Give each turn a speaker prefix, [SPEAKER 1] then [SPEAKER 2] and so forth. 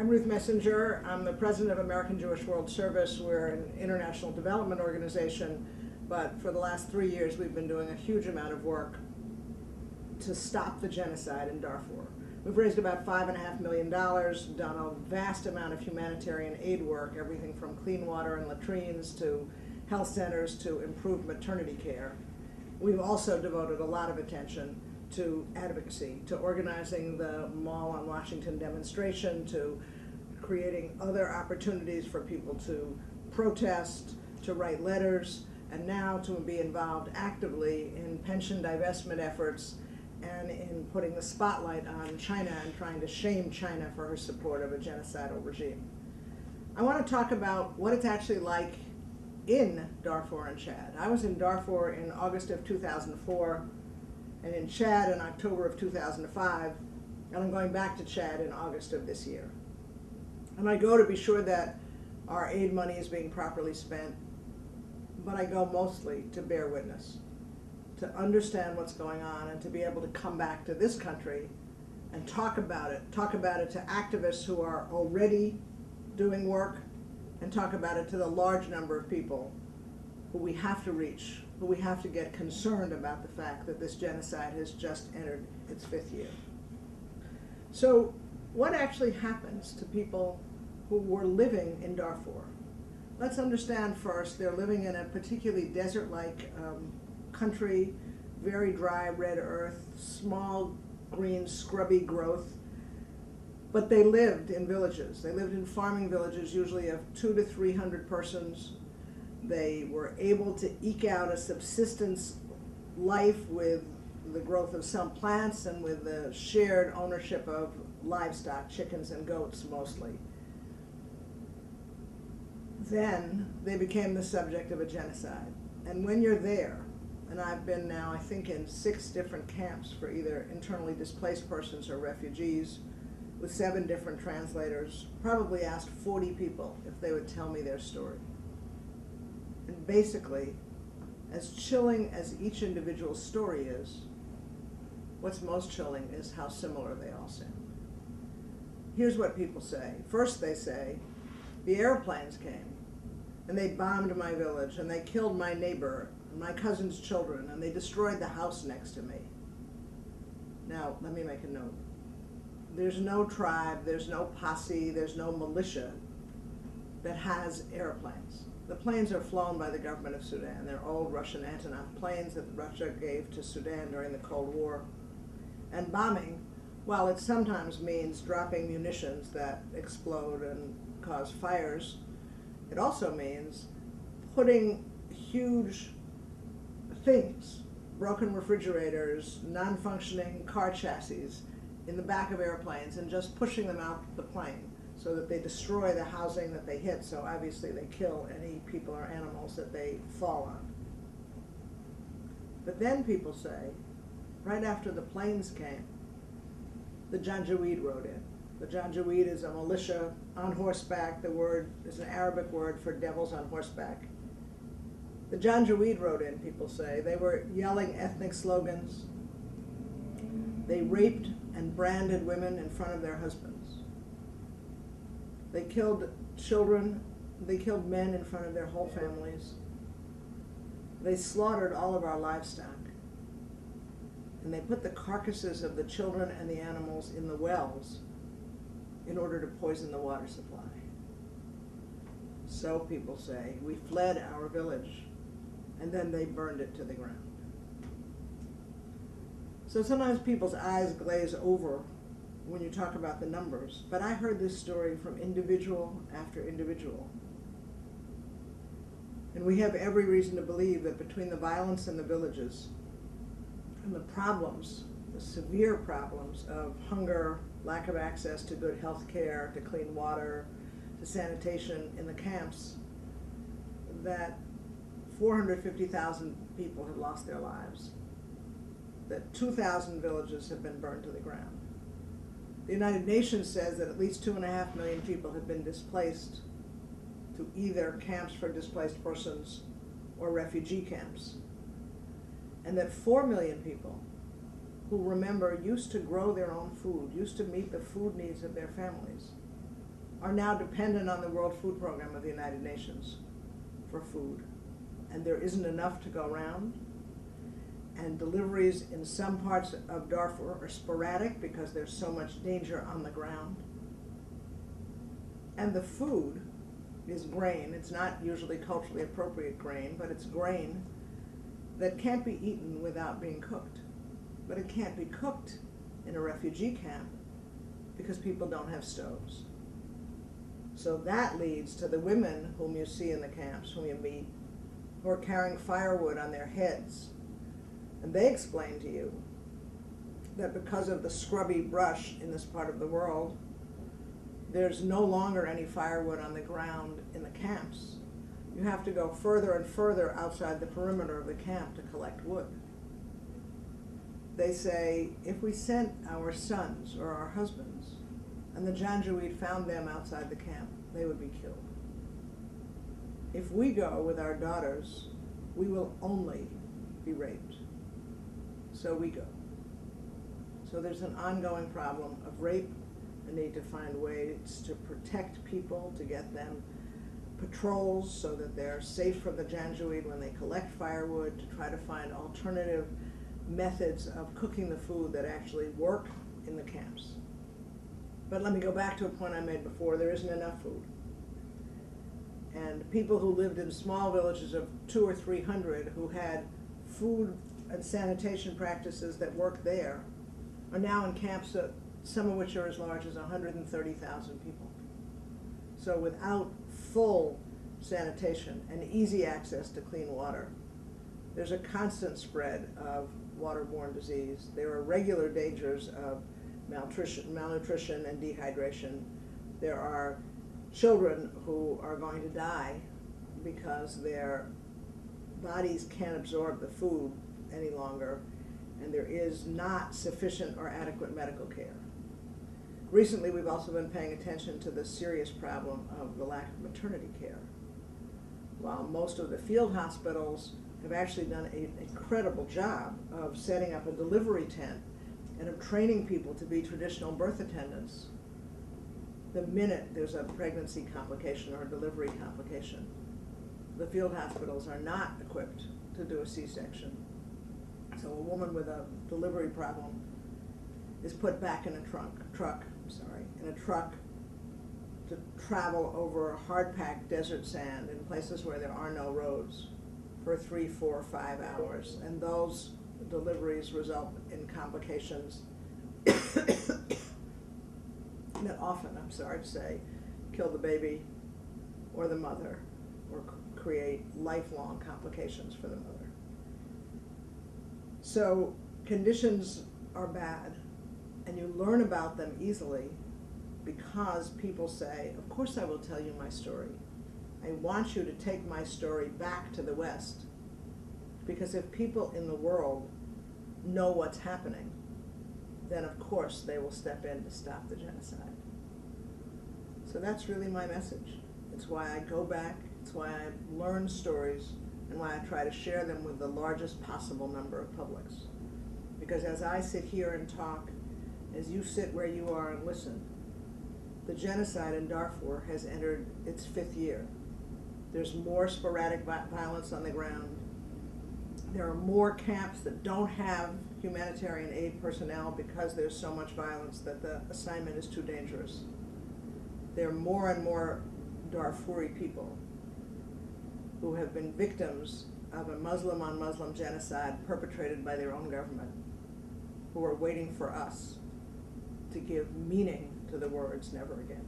[SPEAKER 1] I'm Ruth Messinger. I'm the president of American Jewish World Service. We're an international development organization, but for the last 3 years we've been doing a huge amount of work to stop the genocide in Darfur. We've raised about $5.5 million, done a vast amount of humanitarian aid work, everything from clean water and latrines to health centers to improved maternity care. We've also devoted a lot of attention to advocacy, to organizing the Mall on Washington demonstration, to creating other opportunities for people to protest, to write letters, and now to be involved actively in pension divestment efforts and in putting the spotlight on China and trying to shame China for her support of a genocidal regime. I want to talk about what it's actually like in Darfur and Chad. I was in Darfur in August of 2004 and in Chad in October of 2005, and I'm going back to Chad in August of this year. And I go to be sure that our aid money is being properly spent, but I go mostly to bear witness, to understand what's going on and to be able to come back to this country and talk about it to activists who are already doing work, and talk about it to the large number of people who we have to reach, who we have to get concerned about the fact that this genocide has just entered its 5th year. So what actually happens to people who were living in Darfur? Let's understand first, they're living in a particularly desert-like country, very dry red earth, small green scrubby growth, but they lived in villages. They lived in farming villages, usually of 200 to 300 persons. They were able to eke out a subsistence life with the growth of some plants and with the shared ownership of livestock, chickens and goats mostly. Then they became the subject of a genocide. And when you're there, and I've been now I think in 6 different camps for either internally displaced persons or refugees, with 7 different translators, probably asked 40 people if they would tell me their story. And basically, as chilling as each individual story is, what's most chilling is how similar they all sound. Here's what people say. First they say, the airplanes came, and they bombed my village, and they killed my neighbor, and my cousin's children, and they destroyed the house next to me. Now, let me make a note. There's no tribe, there's no posse, there's no militia that has airplanes. The planes are flown by the government of Sudan. They're old Russian Antonov planes that Russia gave to Sudan during the Cold War. And bombing, while it sometimes means dropping munitions that explode and cause fires, it also means putting huge things, broken refrigerators, non-functioning car chassis, in the back of airplanes and just pushing them out the plane so that they destroy the housing that they hit, so obviously they kill any people or animals that they fall on. But then people say, right after the planes came, the Janjaweed rode in. The Janjaweed is a militia on horseback. The word is an Arabic word for devils on horseback. The Janjaweed rode in, people say. They were yelling ethnic slogans. They raped and branded women in front of their husbands. They killed children, they killed men in front of their whole families. They slaughtered all of our livestock. And they put the carcasses of the children and the animals in the wells in order to poison the water supply. So people say, we fled our village, and then they burned it to the ground. So sometimes people's eyes glaze over when you talk about the numbers, but I heard this story from individual after individual. And we have every reason to believe that between the violence in the villages and the problems, the severe problems of hunger, lack of access to good health care, to clean water, to sanitation in the camps, that 450,000 people have lost their lives, that 2,000 villages have been burned to the ground. The United Nations says that at least 2.5 million people have been displaced to either camps for displaced persons or refugee camps, and that 4 million people who, remember, used to grow their own food, used to meet the food needs of their families, are now dependent on the World Food Program of the United Nations for food. And there isn't enough to go around. And deliveries in some parts of Darfur are sporadic because there's so much danger on the ground. And the food is grain. It's not usually culturally appropriate grain, but it's grain that can't be eaten without being cooked. But it can't be cooked in a refugee camp because people don't have stoves. So that leads to the women whom you see in the camps, whom you meet, who are carrying firewood on their heads. And they explain to you that because of the scrubby brush in this part of the world, there's no longer any firewood on the ground in the camps. You have to go further and further outside the perimeter of the camp to collect wood. They say, if we sent our sons or our husbands, and the Janjaweed found them outside the camp, they would be killed. If we go with our daughters, we will only be raped. So we go. So there's an ongoing problem of rape, a need to find ways to protect people, to get them patrols so that they're safe from the Janjaweed when they collect firewood, to try to find alternative methods of cooking the food that actually work in the camps. But let me go back to a point I made before. There isn't enough food. And people who lived in small villages of 200 or 300 who had food and sanitation practices that worked there are now in camps, some of which are as large as 130,000 people. So without full sanitation and easy access to clean water, there's a constant spread of waterborne disease. There are regular dangers of malnutrition and dehydration. There are children who are going to die because their bodies can't absorb the food any longer, and there is not sufficient or adequate medical care. Recently, we've also been paying attention to the serious problem of the lack of maternity care. While most of the field hospitals have actually done an incredible job of setting up a delivery tent and of training people to be traditional birth attendants, the minute there's a pregnancy complication or a delivery complication, the field hospitals are not equipped to do a C-section. So a woman with a delivery problem is put back in a truck to travel over hard-packed desert sand in places where there are no roads for 3, 4, 5 hours. And those deliveries result in complications that often, I'm sorry to say, kill the baby or the mother or create lifelong complications for the mother. So conditions are bad, and you learn about them easily because people say, of course I will tell you my story. I want you to take my story back to the West, because if people in the world know what's happening, then of course they will step in to stop the genocide. So that's really my message. It's why I go back, it's why I learn stories, and why I try to share them with the largest possible number of publics. Because as I sit here and talk, as you sit where you are and listen, the genocide in Darfur has entered its 5th year. There's more sporadic violence on the ground. There are more camps that don't have humanitarian aid personnel because there's so much violence that the assignment is too dangerous. There are more and more Darfuri people who have been victims of a Muslim-on-Muslim genocide perpetrated by their own government, who are waiting for us to give meaning to the words "never again."